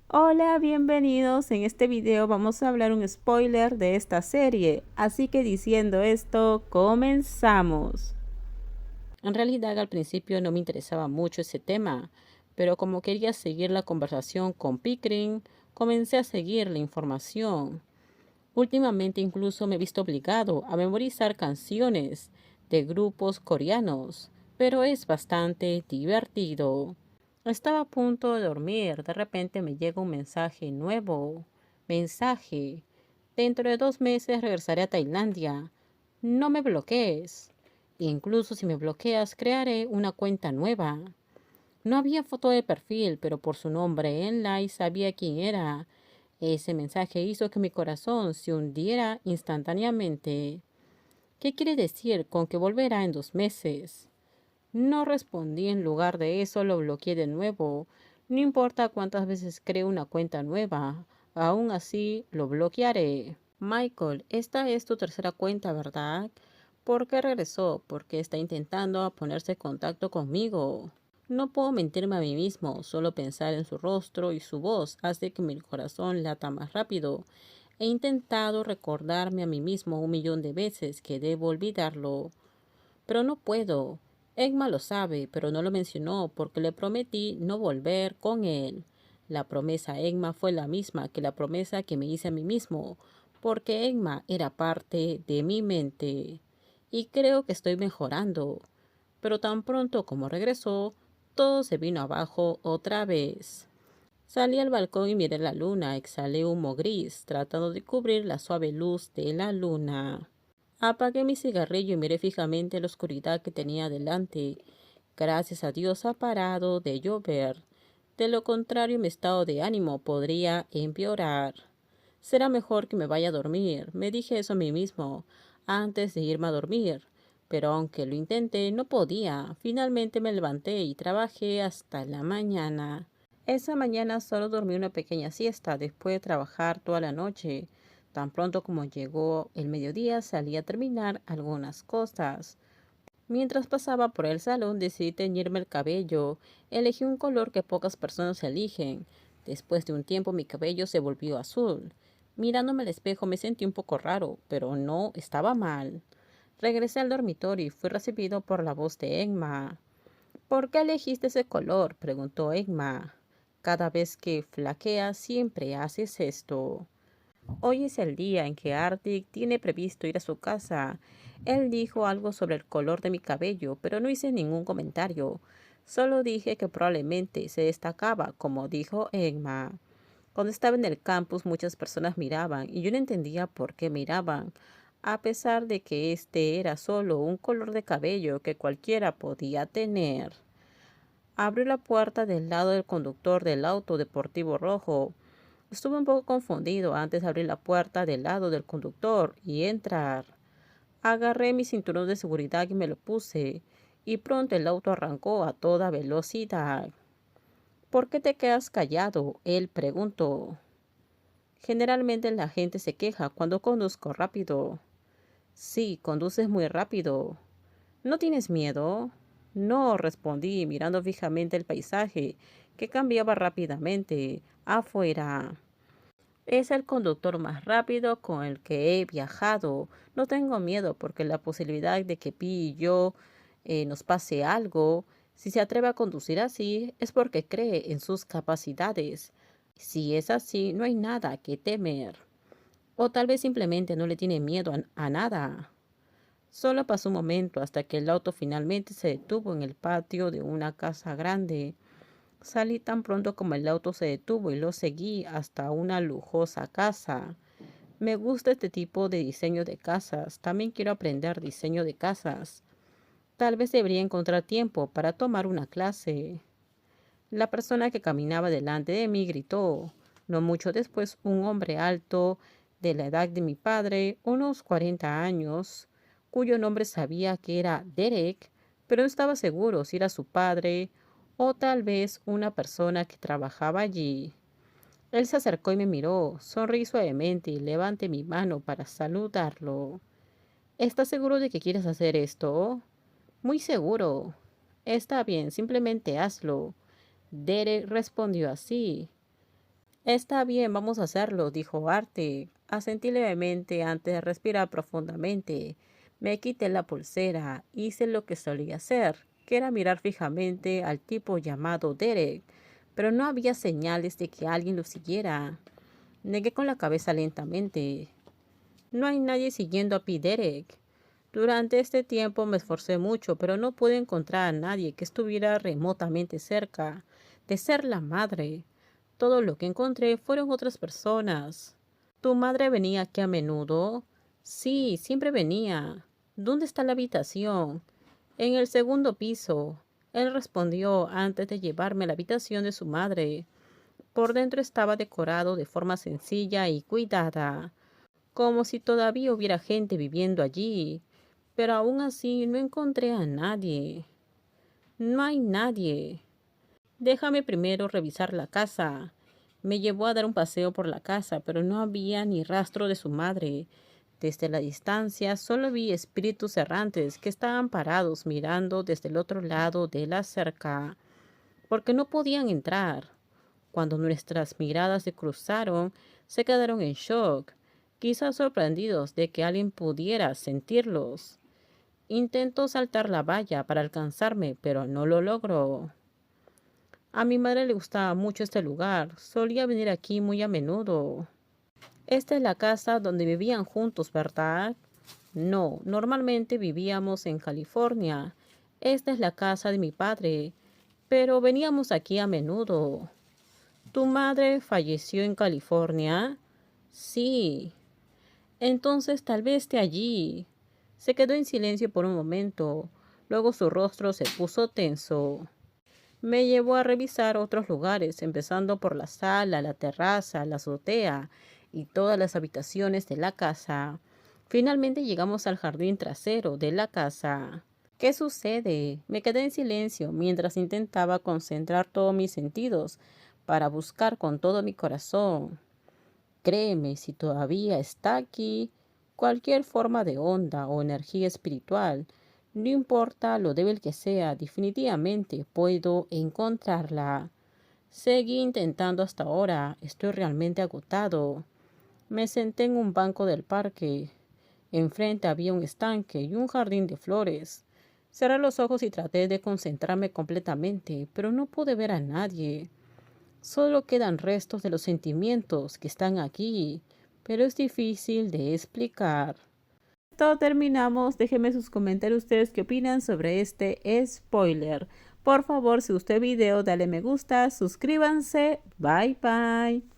Hola, bienvenidos. En este video vamos a hablar un spoiler de esta serie, así que diciendo esto, comenzamos. En realidad al principio no me interesaba mucho ese tema, pero como quería seguir la conversación con Pickering, comencé a seguir la información. Últimamente incluso me he visto obligado a memorizar canciones de grupos coreanos, pero es bastante divertido. Estaba a punto de dormir, de repente me llega un mensaje nuevo. Mensaje. Dentro de 2 meses regresaré a Tailandia. No me bloquees. Incluso si me bloqueas, crearé una cuenta nueva. No había foto de perfil, pero por su nombre en Line sabía quién era. Ese mensaje hizo que mi corazón se hundiera instantáneamente. ¿Qué quiere decir con que volverá en 2 meses? No respondí. En lugar de eso lo bloqueé de nuevo. No importa cuántas veces creo una cuenta nueva, aún así lo bloquearé. Michael, esta es tu tercera cuenta, ¿verdad? ¿Por qué regresó? Porque está intentando ponerse en contacto conmigo. No puedo mentirme a mí mismo, solo pensar en su rostro y su voz hace que mi corazón lata más rápido. He intentado recordarme a mí mismo 1 millón de veces que debo olvidarlo, pero no puedo. Egma lo sabe, pero no lo mencionó porque le prometí no volver con él. La promesa a Egma fue la misma que la promesa que me hice a mí mismo, porque Egma era parte de mi mente. Y creo que estoy mejorando. Pero tan pronto como regresó, todo se vino abajo otra vez. Salí al balcón y miré la luna, exhalé humo gris, tratando de cubrir la suave luz de la luna. Apagué mi cigarrillo y miré fijamente la oscuridad que tenía delante. Gracias a Dios ha parado de llover. De lo contrario, mi estado de ánimo podría empeorar. Será mejor que me vaya a dormir, me dije eso a mí mismo, antes de irme a dormir. Pero aunque lo intenté, no podía. Finalmente me levanté y trabajé hasta la mañana. Esa mañana solo dormí una pequeña siesta después de trabajar toda la noche. Tan pronto como llegó el mediodía salí a terminar algunas cosas. Mientras pasaba por el salón decidí teñirme el cabello. Elegí un color que pocas personas eligen. Después de un tiempo mi cabello se volvió azul. Mirándome al espejo me sentí un poco raro, pero no estaba mal. Regresé al dormitorio y fui recibido por la voz de Emma. ¿Por qué elegiste ese color?, preguntó Emma. Cada vez que flaqueas siempre haces esto. Hoy es el día en que Arctic tiene previsto ir a su casa. Él dijo algo sobre el color de mi cabello, pero no hice ningún comentario. Solo dije que probablemente se destacaba, como dijo Emma. Cuando estaba en el campus muchas personas miraban y yo no entendía por qué miraban, a pesar de que este era solo un color de cabello que cualquiera podía tener. Abrió la puerta del lado del conductor del auto deportivo rojo. Estuve un poco confundido antes de abrir la puerta del lado del conductor y entrar. Agarré mi cinturón de seguridad y me lo puse, y pronto el auto arrancó a toda velocidad. ¿Por qué te quedas callado?, él preguntó. Generalmente la gente se queja cuando conduzco rápido. Sí, conduces muy rápido. ¿No tienes miedo? No, respondí, mirando fijamente el paisaje, que cambiaba rápidamente afuera. Es el conductor más rápido con el que he viajado. No tengo miedo porque la posibilidad de que Pi y yo nos pase algo, si se atreve a conducir así, es porque cree en sus capacidades. Si es así, no hay nada que temer. O tal vez simplemente no le tiene miedo a nada. Solo pasó un momento hasta que el auto finalmente se detuvo en el patio de una casa grande. Salí tan pronto como el auto se detuvo y lo seguí hasta una lujosa casa. Me gusta este tipo de diseño de casas. También quiero aprender diseño de casas. Tal vez debería encontrar tiempo para tomar una clase. La persona que caminaba delante de mí gritó. No mucho después, un hombre alto, de la edad de mi padre, unos 40 años, cuyo nombre sabía que era Derek, pero no estaba seguro si era su padre o tal vez una persona que trabajaba allí. Él se acercó y me miró, sonreí suavemente y levanté mi mano para saludarlo. ¿Estás seguro de que quieres hacer esto? Muy seguro. Está bien, simplemente hazlo. Derek respondió así. Está bien, vamos a hacerlo, dijo Artie. Asentí levemente antes de respirar profundamente. Me quité la pulsera, hice lo que solía hacer, que era mirar fijamente al tipo llamado Derek, pero no había señales de que alguien lo siguiera. Negué con la cabeza lentamente. No hay nadie siguiendo a P. Derek. Durante este tiempo me esforcé mucho, pero no pude encontrar a nadie que estuviera remotamente cerca de ser la madre. Todo lo que encontré fueron otras personas. ¿Tu madre venía aquí a menudo? Sí, siempre venía. ¿Dónde está la habitación? En el segundo piso. Él respondió antes de llevarme a la habitación de su madre. Por dentro estaba decorado de forma sencilla y cuidada, como si todavía hubiera gente viviendo allí, pero aún así no encontré a nadie. No hay nadie. Déjame primero revisar la casa. Me llevó a dar un paseo por la casa, pero no había ni rastro de su madre. Desde la distancia solo vi espíritus errantes que estaban parados mirando desde el otro lado de la cerca, porque no podían entrar. Cuando nuestras miradas se cruzaron, se quedaron en shock, quizás sorprendidos de que alguien pudiera sentirlos. Intentó saltar la valla para alcanzarme, pero no lo logró. A mi madre le gustaba mucho este lugar, solía venir aquí muy a menudo. Esta es la casa donde vivían juntos, ¿verdad? No, normalmente vivíamos en California. Esta es la casa de mi padre, pero veníamos aquí a menudo. ¿Tu madre falleció en California? Sí. Entonces tal vez esté allí. Se quedó en silencio por un momento. Luego su rostro se puso tenso. Me llevó a revisar otros lugares, empezando por la sala, la terraza, la azotea y todas las habitaciones de la casa. Finalmente llegamos al jardín trasero de la casa. ¿Qué sucede? Me quedé en silencio mientras intentaba concentrar todos mis sentidos para buscar con todo mi corazón. Créeme, si todavía está aquí, cualquier forma de onda o energía espiritual, no importa lo débil que sea, definitivamente puedo encontrarla. Seguí intentando hasta ahora, estoy realmente agotado. Me senté en un banco del parque. Enfrente había un estanque y un jardín de flores. Cerré los ojos y traté de concentrarme completamente, pero no pude ver a nadie. Solo quedan restos de los sentimientos que están aquí, pero es difícil de explicar. Todo terminamos. Déjenme sus comentarios ustedes qué opinan sobre este spoiler. Por favor, si gustó el video, dale me gusta, suscríbanse. Bye bye.